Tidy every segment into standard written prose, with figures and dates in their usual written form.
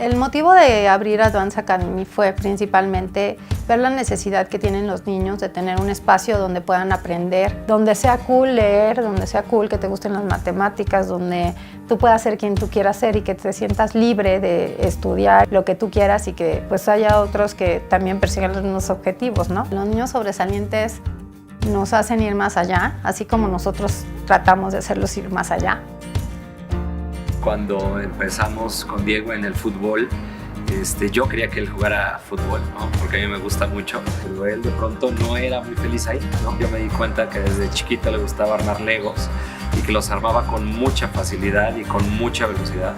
El motivo de abrir Advance Academy fue principalmente ver la necesidad que tienen los niños de tener un espacio donde puedan aprender, donde sea cool leer, donde sea cool que te gusten las matemáticas, donde tú puedas ser quien tú quieras ser y que te sientas libre de estudiar lo que tú quieras y que pues haya otros que también persigan los mismos objetivos, ¿no? Los niños sobresalientes nos hacen ir más allá, así como nosotros tratamos de hacerlos ir más allá. Cuando empezamos con Diego en el fútbol, yo quería que él jugara fútbol, ¿no? Porque a mí me gusta mucho, pero él de pronto no era muy feliz ahí, ¿no? Yo me di cuenta que desde chiquito le gustaba armar Legos y que los armaba con mucha facilidad y con mucha velocidad.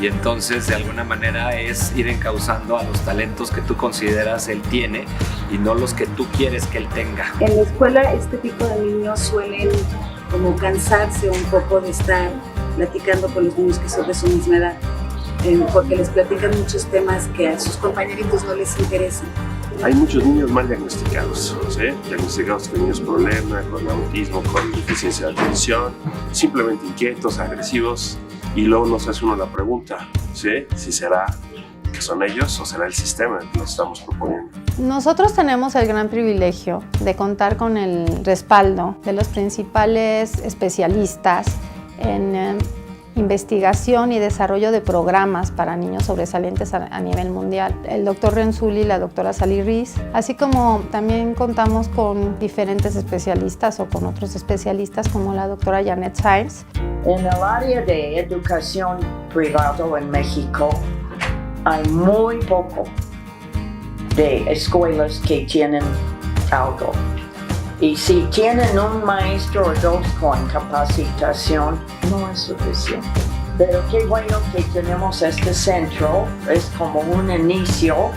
Y entonces, de alguna manera, es ir encauzando a los talentos que tú consideras él tiene y no los que tú quieres que él tenga. En la escuela, este tipo de niños suelen como cansarse un poco de estar platicando con los niños que son de su misma edad, porque les platican muchos temas que a sus compañeritos no les interesan. Hay muchos niños mal diagnosticados, ¿sí? Diagnosticados con niños problemas, con autismo, con deficiencia de atención, simplemente inquietos, agresivos, y luego nos hace uno la pregunta, ¿sí? Si será que son ellos o será el sistema que nos estamos proponiendo. Nosotros tenemos el gran privilegio de contar con el respaldo de los principales especialistas en investigación y desarrollo de programas para niños sobresalientes a nivel mundial. El doctor Renzulli y la doctora Sally Riz, así como también contamos con diferentes especialistas o con otros especialistas como la doctora Janet Sainz. En el área de educación privado en México hay muy poco de escuelas que tienen algo. Y si tienen un maestro o dos con capacitación, no es suficiente. Pero qué bueno que tenemos este centro, es como un inicio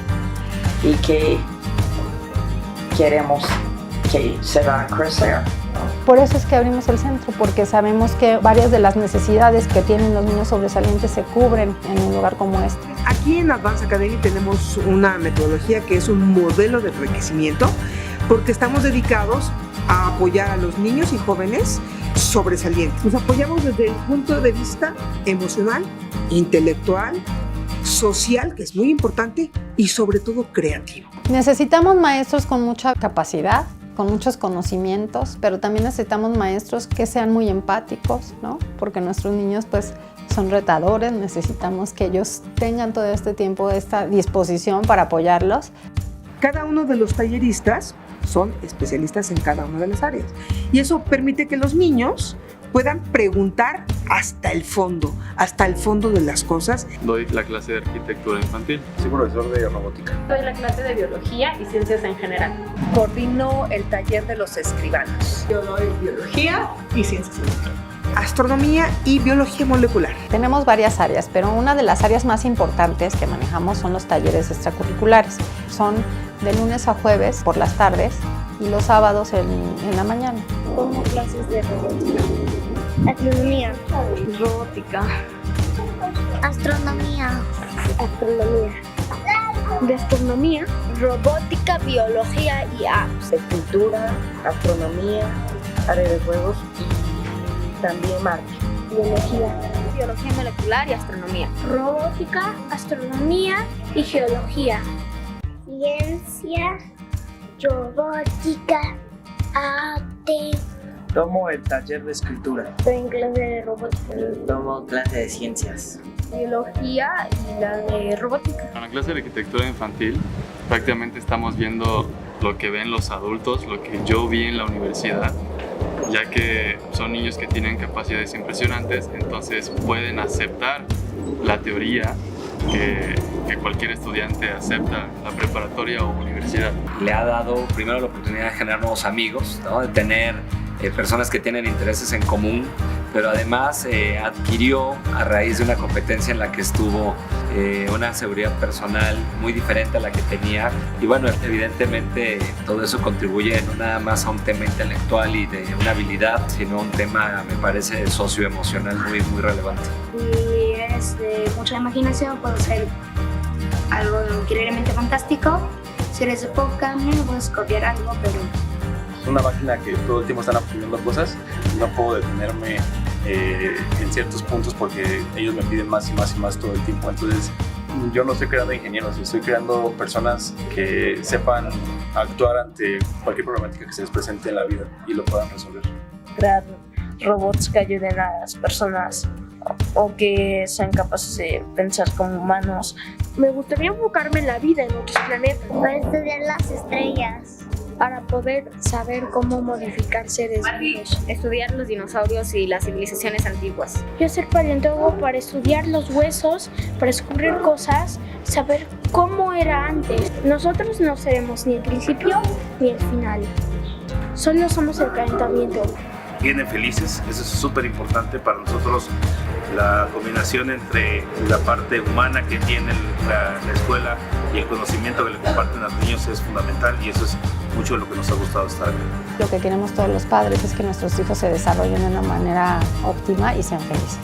y que queremos que se va a crecer. Por eso es que abrimos el centro, porque sabemos que varias de las necesidades que tienen los niños sobresalientes se cubren en un lugar como este. Aquí en Advance Academy tenemos una metodología que es un modelo de enriquecimiento, porque estamos dedicados a apoyar a los niños y jóvenes sobresalientes. Nos apoyamos desde el punto de vista emocional, intelectual, social, que es muy importante, y sobre todo creativo. Necesitamos maestros con mucha capacidad, con muchos conocimientos, pero también necesitamos maestros que sean muy empáticos, ¿no? Porque nuestros niños pues son retadores, necesitamos que ellos tengan todo este tiempo, esta disposición para apoyarlos. Cada uno de los talleristas son especialistas en cada una de las áreas y eso permite que los niños puedan preguntar hasta el fondo de las cosas. Doy la clase de arquitectura infantil. Soy profesor de robótica. Doy la clase de biología y ciencias en general. Coordino el taller de los escribanos. Yo doy biología y ciencias en general. Astronomía y biología molecular. Tenemos varias áreas, pero una de las áreas más importantes que manejamos son los talleres extracurriculares. Son de lunes a jueves por las tardes y los sábados en la mañana. Como clases de robótica, astronomía, robótica, astronomía, gastronomía, robótica, biología y apps. Escultura, astronomía, área de juegos y también marketing. Biología molecular y astronomía. Robótica, astronomía y geología. Ciencia, robótica, arte. Tomo el taller de escritura. Estoy en clase de robótica. Tomo clase de ciencias. Biología y la de robótica. En la clase de arquitectura infantil prácticamente estamos viendo lo que ven los adultos, lo que yo vi en la universidad, ya que son niños que tienen capacidades impresionantes, entonces pueden aceptar la teoría que cualquier estudiante acepta en la preparatoria o universidad. Le ha dado primero la oportunidad de generar nuevos amigos, ¿no? De tener personas que tienen intereses en común, pero además adquirió a raíz de una competencia en la que estuvo una seguridad personal muy diferente a la que tenía y bueno, evidentemente todo eso contribuye no nada más a un tema intelectual y de una habilidad, sino a un tema, me parece, socioemocional muy relevante. Y es de mucha imaginación, puedo hacer algo increíblemente fantástico. Si eres de poca, no puedes copiar algo, pero es una máquina que todo el tiempo están aprendiendo cosas y no puedo detenerme en ciertos puntos porque ellos me piden más y más y más todo el tiempo. Entonces yo no estoy creando ingenieros, estoy creando personas que sepan actuar ante cualquier problemática que se les presente en la vida y lo puedan resolver. Crear robots que ayuden a las personas o que sean capaces de pensar como humanos. Me gustaría enfocarme en la vida en otros planetas. Para estudiar las estrellas. Para poder saber cómo modificar seres vivos. Estudiar los dinosaurios y las civilizaciones antiguas. Yo ser paleontólogo para estudiar los huesos, para descubrir cosas, saber cómo era antes. Nosotros no seremos ni el principio ni el final. Solo somos el calentamiento. Vienen felices, eso es súper importante para nosotros. La combinación entre la parte humana que tiene la escuela y el conocimiento que le comparten a los niños es fundamental, y eso es mucho de lo que nos ha gustado estar aquí. Lo que queremos todos los padres es que nuestros hijos se desarrollen de una manera óptima y sean felices.